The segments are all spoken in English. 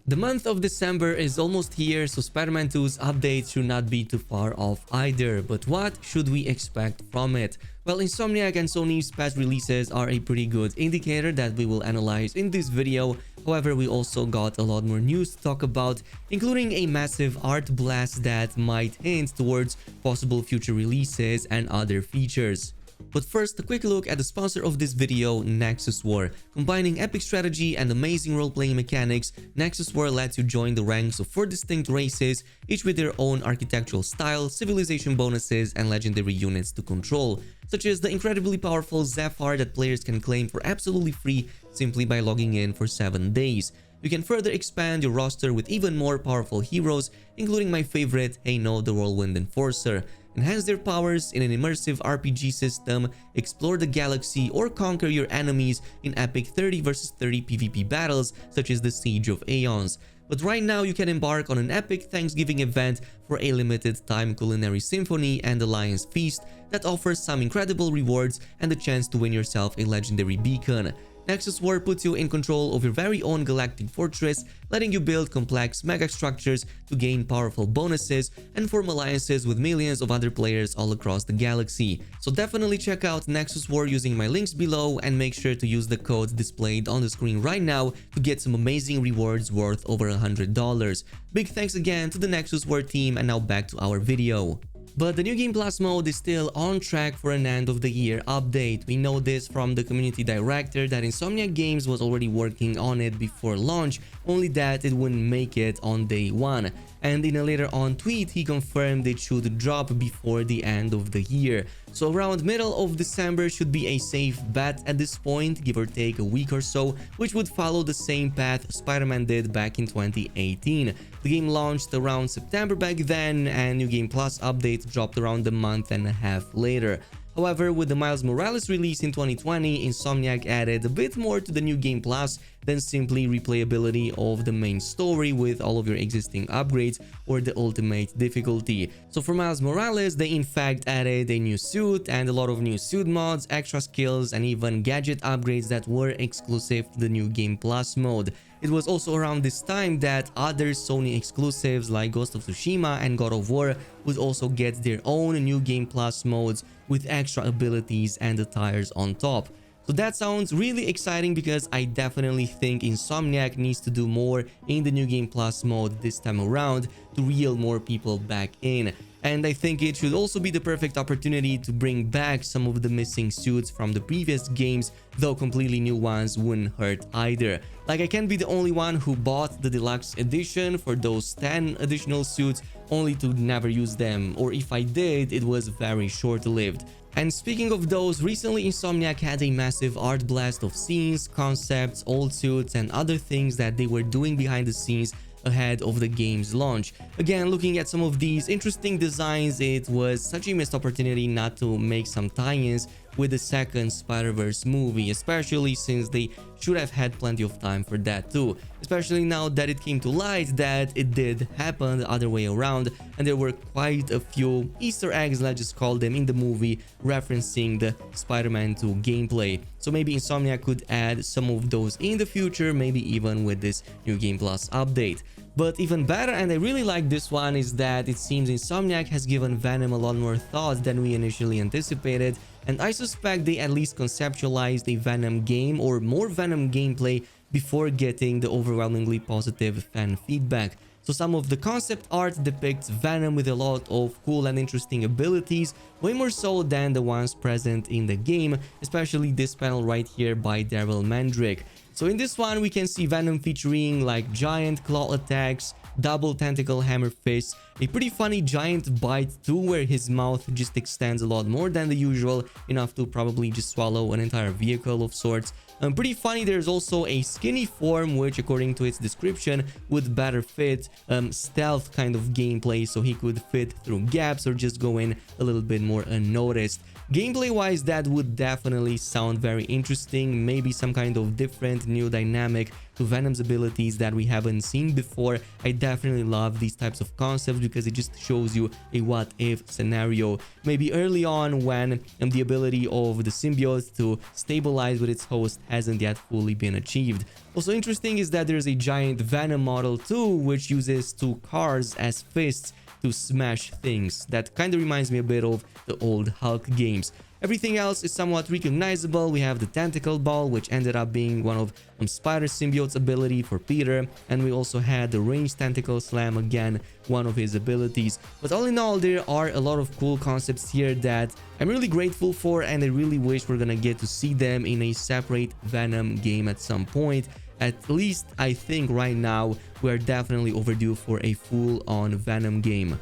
The month of December is almost here, so Spider-Man 2's update should not be too far off either. But what should we expect from it? Well, Insomniac and Sony's past releases are a pretty good indicator that we will analyze in this video. However, we also got a lot more news to talk about, including a massive art blast that might hint towards possible future releases and other features. But first, a quick look at the sponsor of this video, Nexus War. Combining epic strategy and amazing role-playing mechanics, Nexus War lets you join the ranks of 4 distinct races, each with their own architectural style, civilization bonuses, and legendary units to control, such as the incredibly powerful Zephyr that players can claim for absolutely free simply by logging in for 7 days. You can further expand your roster with even more powerful heroes, including my favorite, Heino the Whirlwind Enforcer. Enhance their powers in an immersive RPG system, explore the galaxy, or conquer your enemies in epic 30 vs 30 PvP battles such as the Siege of Aeons. But right now you can embark on an epic Thanksgiving event for a limited time culinary symphony and alliance feast that offers some incredible rewards and the chance to win yourself a legendary beacon. Nexus War puts you in control of your very own galactic fortress, letting you build complex mega structures to gain powerful bonuses and form alliances with millions of other players all across the galaxy. So definitely check out Nexus War using my links below and make sure to use the code displayed on the screen right now to get some amazing rewards worth over $100. Big thanks again to the Nexus War team, and now back to our video. But the New Game Plus mode is still on track for an end of the year update. We know this from the community director that Insomniac Games was already working on it before launch, only that it wouldn't make it on day one. And in a later on tweet, he confirmed it should drop before the end of the year. So around middle of December should be a safe bet at this point, give or take a week or so, which would follow the same path Spider-Man did back in 2018. The game launched around September back then, and New Game Plus update dropped around a month and a half later. However, with the Miles Morales release in 2020, Insomniac added a bit more to the New Game Plus than simply replayability of the main story with all of your existing upgrades or the ultimate difficulty. So for Miles Morales, they in fact added a new suit and a lot of new suit mods, extra skills, and even gadget upgrades that were exclusive to the New Game Plus mode. It was also around this time that other Sony exclusives like Ghost of Tsushima and God of War would also get their own New Game Plus modes with extra abilities and attires on top. So that sounds really exciting because I definitely think Insomniac needs to do more in the New Game Plus mode this time around to reel more people back in. And I think it should also be the perfect opportunity to bring back some of the missing suits from the previous games, though completely new ones wouldn't hurt either. Like, I can't be the only one who bought the deluxe edition for those 10 additional suits only to never use them, or if I did, it was very short-lived. And speaking of those, recently Insomniac had a massive art blast of scenes, concepts, old suits, and other things that they were doing behind the scenes ahead of the game's launch. Again, looking at some of these interesting designs, it was such a missed opportunity not to make some tie-ins with the second Spider-Verse movie, especially since they should have had plenty of time for that too, especially now that it came to light that it did happen the other way around, and there were quite a few Easter eggs, let's just call them, in the movie referencing the Spider-Man 2 gameplay. So maybe Insomniac could add some of those in the future, maybe even with this New Game Plus update. But even better, and I really like this one, is that it seems Insomniac has given Venom a lot more thought than we initially anticipated, and I suspect they at least conceptualized a Venom game or more Venom gameplay before getting the overwhelmingly positive fan feedback. So some of the concept art depicts Venom with a lot of cool and interesting abilities, way more so than the ones present in the game, especially this panel right here by Daryl Mandrick. So in this one, we can see Venom featuring like giant claw attacks, double tentacle hammer fists, a pretty funny giant bite too, where his mouth just extends a lot more than the usual, enough to probably just swallow an entire vehicle of sorts. Pretty funny, there's also a skinny form, which according to its description would better fit stealth kind of gameplay, so he could fit through gaps or just go in a little bit more unnoticed. Gameplay wise, that would definitely sound very interesting, maybe some kind of different new dynamic to Venom's abilities that we haven't seen before. I definitely love these types of concepts because it just shows you a what if scenario. Maybe early on when the ability of the symbiote to stabilize with its host hasn't yet fully been achieved. Also interesting is that there's a giant Venom model too, which uses two cars as fists to smash things. That kind of reminds me a bit of the old Hulk games. Everything else is somewhat recognizable. We have the tentacle ball, which ended up being one of Spider Symbiote's ability for Peter, and we also had the ranged tentacle slam, again one of his abilities. But all in all, there are a lot of cool concepts here that I'm really grateful for, and I really wish we're gonna get to see them in a separate Venom game at some point. At least I think right now we're definitely overdue for a full-on Venom game.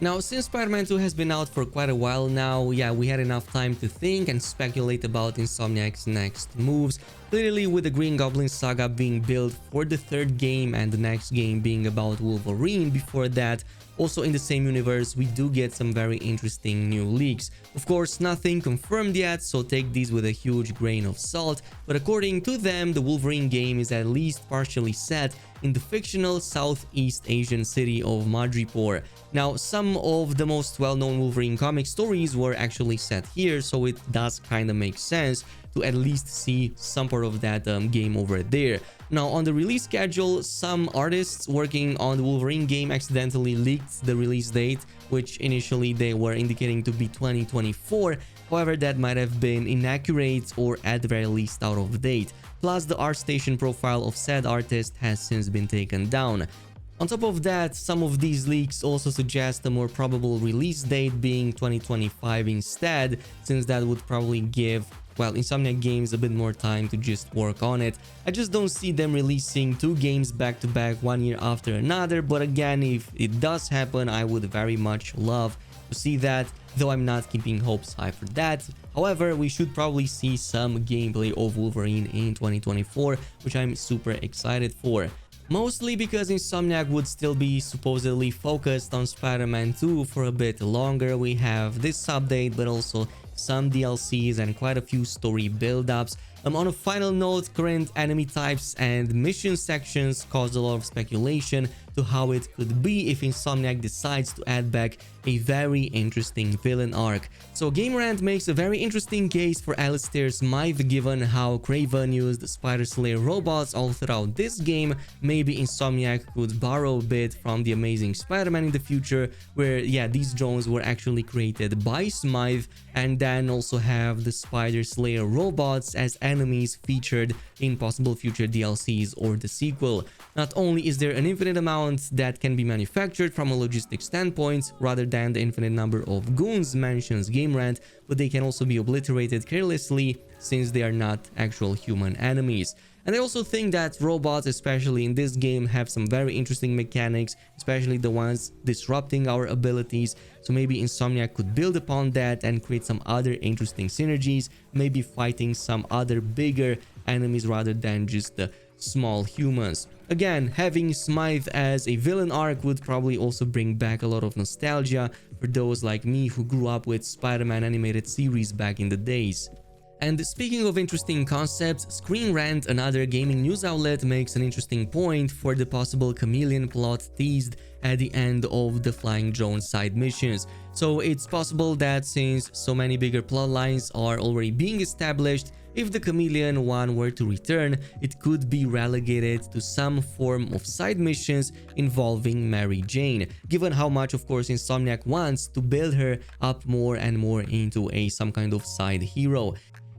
Now, since Spider-Man 2 has been out for quite a while now, yeah, we had enough time to think and speculate about Insomniac's next moves. Clearly, with the Green Goblin saga being built for the third game and the next game being about Wolverine before that, also in the same universe, we do get some very interesting new leaks. Of course, nothing confirmed yet, so take these with a huge grain of salt, but according to them, the Wolverine game is at least partially set in the fictional Southeast Asian city of Madripoor. Now, some of the most well-known Wolverine comic stories were actually set here, so it does kind of make sense to at least see some part of that game over there. Now, on the release schedule, some artists working on the Wolverine game accidentally leaked the release date, which initially they were indicating to be 2024. However, that might have been inaccurate or at the very least out of date. Plus, the ArtStation profile of said artist has since been taken down. On top of that, some of these leaks also suggest a more probable release date being 2025 instead, since that would probably give, well, Insomniac Games a bit more time to just work on it. I just don't see them releasing two games back to back 1 year after another, but again, if it does happen, I would very much love to see that, though I'm not keeping hopes high for that. However, we should probably see some gameplay of Wolverine in 2024, which I'm super excited for. Mostly because Insomniac would still be supposedly focused on Spider-Man 2 for a bit longer. We have this update, but also some DLCs and quite a few story build-ups. On a final note, current enemy types and mission sections caused a lot of speculation to how it could be if Insomniac decides to add back a very interesting villain arc. So GameRant makes a very interesting case for Alistair Smythe, given how Kraven used Spider Slayer robots all throughout this game. Maybe Insomniac could borrow a bit from the Amazing Spider-Man in the future, where yeah, these drones were actually created by Smythe, and then also have the Spider Slayer robots as enemies featured in possible future DLCs or the sequel. Not only is there an infinite amount that can be manufactured from a logistic standpoint rather than the infinite number of goons mentions GameRant, but they can also be obliterated carelessly since they are not actual human enemies. And I also think that robots, especially in this game, have some very interesting mechanics, especially the ones disrupting our abilities. So maybe Insomniac could build upon that and create some other interesting synergies, maybe fighting some other bigger enemies rather than just the small humans. Again, having Smythe as a villain arc would probably also bring back a lot of nostalgia for those like me who grew up with Spider-Man animated series back in the days. And speaking of interesting concepts, Screen Rant, another gaming news outlet, makes an interesting point for the possible chameleon plot teased at the end of the Flying Drone side missions. So it's possible that since so many bigger plot lines are already being established, if the chameleon one were to return, it could be relegated to some form of side missions involving Mary Jane, given how much, of course, Insomniac wants to build her up more and more into some kind of side hero.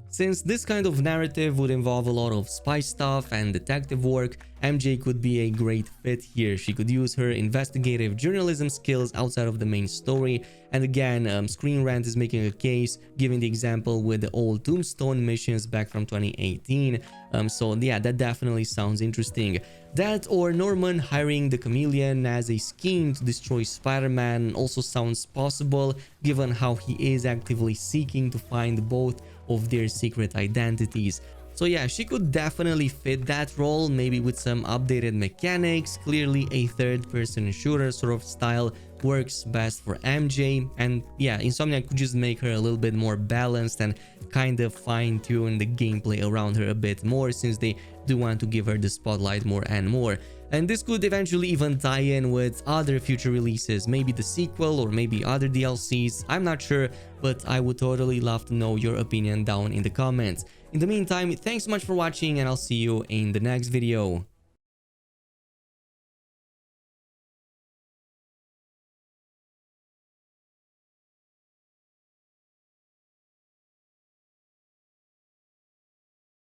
Since this kind of narrative would involve a lot of spy stuff and detective work, MJ could be a great fit here. She could use her investigative journalism skills outside of the main story. And again, Screen Rant is making a case, giving the example with the old Tombstone missions back from 2018. So yeah, that definitely sounds interesting. That or Norman hiring the chameleon as a scheme to destroy Spider-Man also sounds possible, given how he is actively seeking to find both of their secret identities. So yeah, she could definitely fit that role, maybe with some updated mechanics. Clearly a third-person shooter sort of style works best for MJ, and yeah, Insomniac could just make her a little bit more balanced and kind of fine-tune the gameplay around her a bit more, since they do want to give her the spotlight more and more. And this could eventually even tie in with other future releases, maybe the sequel or maybe other DLCs. I'm not sure, but I would totally love to know your opinion down in the comments. In the meantime, thanks so much for watching, and I'll see you in the next video.